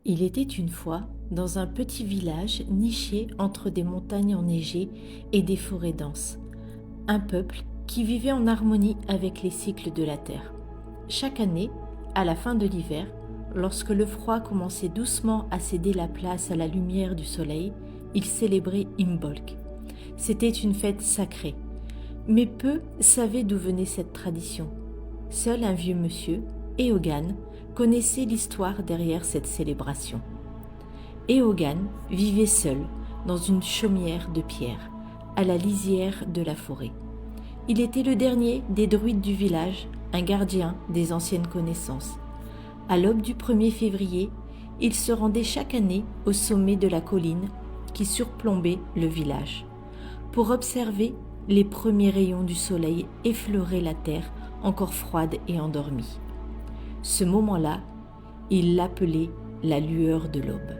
Il était une fois, dans un petit village niché entre des montagnes enneigées et des forêts denses, un peuple qui vivait en harmonie avec les cycles de la terre. Chaque année, à la fin de l'hiver, lorsque le froid commençait doucement à céder la place à la lumière du soleil, ils célébraient Imbolc. C'était une fête sacrée, mais peu savaient d'où venait cette tradition. Seul un vieux monsieur, Eogan, connaissait l'histoire derrière cette célébration. Eogan vivait seul dans une chaumière de pierre, à la lisière de la forêt. Il était le dernier des druides du village, un gardien des anciennes connaissances. À l'aube du 1er février, il se rendait chaque année au sommet de la colline qui surplombait le village, pour observer les premiers rayons du soleil effleurer la terre encore froide et endormie. Ce moment-là, il l'appelait la lueur de l'aube.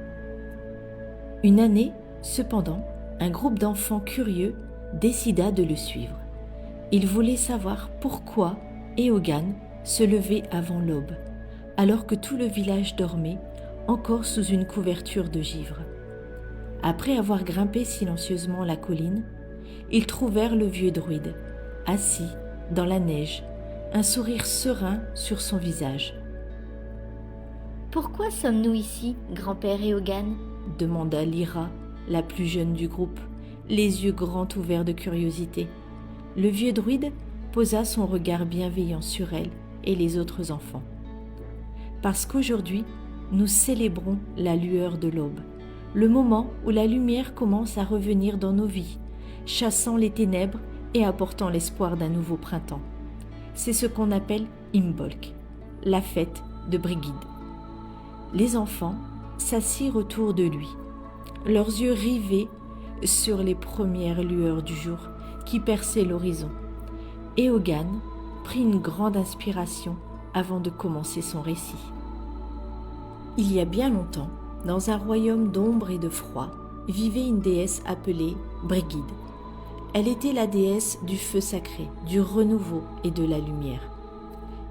Une année, cependant, un groupe d'enfants curieux décida de le suivre. Ils voulaient savoir pourquoi Eogan se levait avant l'aube, alors que tout le village dormait, encore sous une couverture de givre. Après avoir grimpé silencieusement la colline, ils trouvèrent le vieux druide, assis dans la neige, un sourire serein sur son visage. « Pourquoi sommes-nous ici, grand-père Eogan ?» demanda Lyra, la plus jeune du groupe, les yeux grands ouverts de curiosité. Le vieux druide posa son regard bienveillant sur elle et les autres enfants. « Parce qu'aujourd'hui, nous célébrons la lueur de l'aube, le moment où la lumière commence à revenir dans nos vies, chassant les ténèbres et apportant l'espoir d'un nouveau printemps. C'est ce qu'on appelle Imbolc, la fête de Brigid. » Les enfants s'assirent autour de lui, leurs yeux rivés sur les premières lueurs du jour qui perçaient l'horizon. Eogan prit une grande inspiration avant de commencer son récit. Il y a bien longtemps, dans un royaume d'ombre et de froid, vivait une déesse appelée Brigid. Elle était la déesse du feu sacré, du renouveau et de la lumière.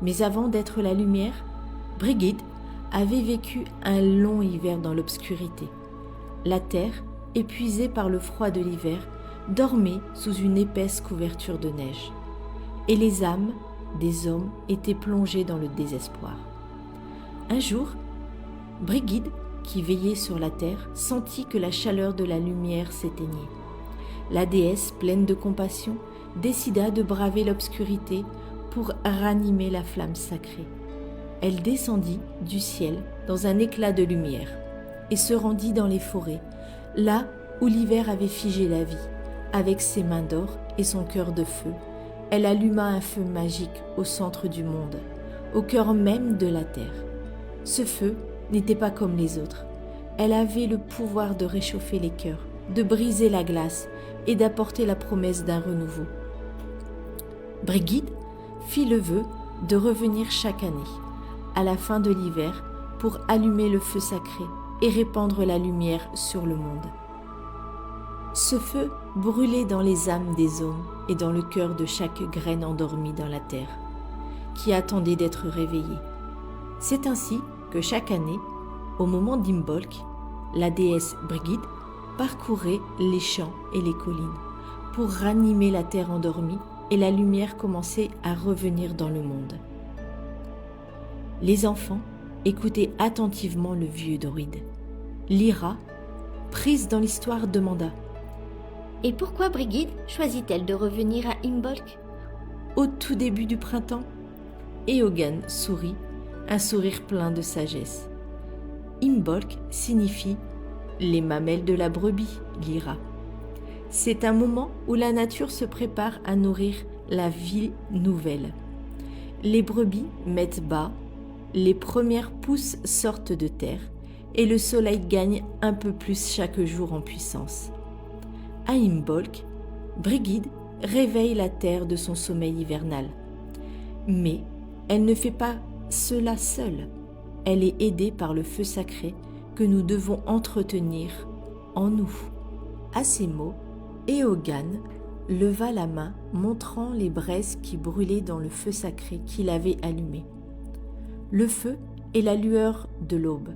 Mais avant d'être la lumière, Brigid avait vécu un long hiver dans l'obscurité. La terre, épuisée par le froid de l'hiver, dormait sous une épaisse couverture de neige. Et les âmes des hommes étaient plongées dans le désespoir. Un jour, Brigid, qui veillait sur la terre, sentit que la chaleur de la lumière s'éteignait. La déesse, pleine de compassion, décida de braver l'obscurité pour ranimer la flamme sacrée. Elle descendit du ciel dans un éclat de lumière et se rendit dans les forêts, là où l'hiver avait figé la vie. Avec ses mains d'or et son cœur de feu, elle alluma un feu magique au centre du monde, au cœur même de la terre. Ce feu n'était pas comme les autres. Elle avait le pouvoir de réchauffer les cœurs, de briser la glace et d'apporter la promesse d'un renouveau. Brigid fit le vœu de revenir chaque année, à la fin de l'hiver, pour allumer le feu sacré et répandre la lumière sur le monde. Ce feu brûlait dans les âmes des hommes et dans le cœur de chaque graine endormie dans la terre, qui attendait d'être réveillée. C'est ainsi que chaque année, au moment d'Imbolc, la déesse Brigid parcourait les champs et les collines pour ranimer la terre endormie et la lumière commençait à revenir dans le monde. Les enfants écoutaient attentivement le vieux druide. Lyra, prise dans l'histoire, demanda « Et pourquoi Brigid choisit-elle de revenir à Imbolc ?» Au tout début du printemps, Eogan sourit, un sourire plein de sagesse. Imbolc signifie « les mamelles de la brebis », Lyra. C'est un moment où la nature se prépare à nourrir la vie nouvelle. Les brebis mettent bas, les premières pousses sortent de terre et le soleil gagne un peu plus chaque jour en puissance. À Imbolc, Brigid réveille la terre de son sommeil hivernal. Mais elle ne fait pas cela seule. Elle est aidée par le feu sacré que nous devons entretenir en nous. À ces mots, Eogan leva la main montrant les braises qui brûlaient dans le feu sacré qu'il avait allumé. Le feu est la lueur de l'aube.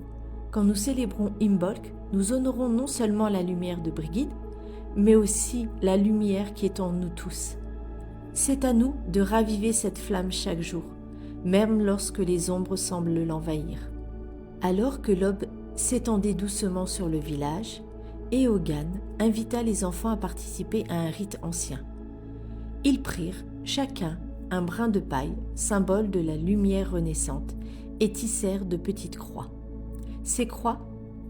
Quand nous célébrons Imbolc, nous honorons non seulement la lumière de Brigid, mais aussi la lumière qui est en nous tous. C'est à nous de raviver cette flamme chaque jour, même lorsque les ombres semblent l'envahir. Alors que l'aube s'étendait doucement sur le village, Eogan invita les enfants à participer à un rite ancien. Ils prirent, chacun, un brin de paille, symbole de la lumière renaissante, et tissèrent de petites croix. Ces croix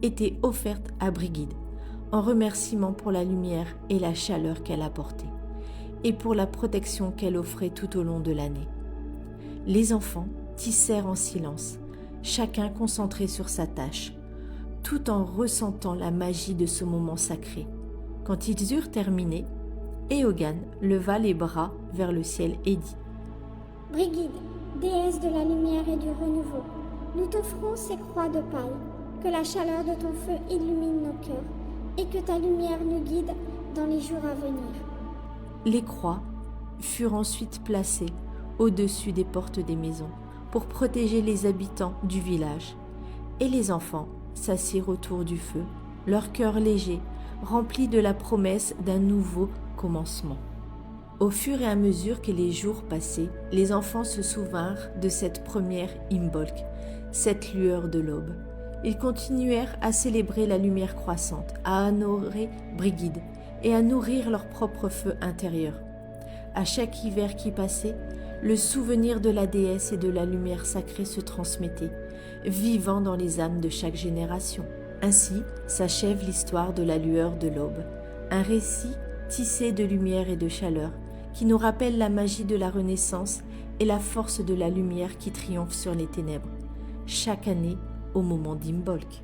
étaient offertes à Brigid, en remerciement pour la lumière et la chaleur qu'elle apportait, et pour la protection qu'elle offrait tout au long de l'année. Les enfants tissèrent en silence, chacun concentré sur sa tâche, tout en ressentant la magie de ce moment sacré. Quand ils eurent terminé, Eogan leva les bras vers le ciel et dit « Brigid, déesse de la lumière et du renouveau, nous t'offrons ces croix de paille, que la chaleur de ton feu illumine nos cœurs et que ta lumière nous guide dans les jours à venir. » Les croix furent ensuite placées au-dessus des portes des maisons pour protéger les habitants du village, et les enfants s'assirent autour du feu, leur cœur léger, rempli de la promesse d'un nouveau commencement. Au fur et à mesure que les jours passaient, les enfants se souvinrent de cette première Imbolc, cette lueur de l'aube. Ils continuèrent à célébrer la lumière croissante, à honorer Brigid et à nourrir leur propre feu intérieur. À chaque hiver qui passait, le souvenir de la déesse et de la lumière sacrée se transmettait, vivant dans les âmes de chaque génération. Ainsi s'achève l'histoire de la lueur de l'aube, un récit tissé de lumière et de chaleur qui nous rappelle la magie de la Renaissance et la force de la lumière qui triomphe sur les ténèbres, chaque année au moment d'Imbolc.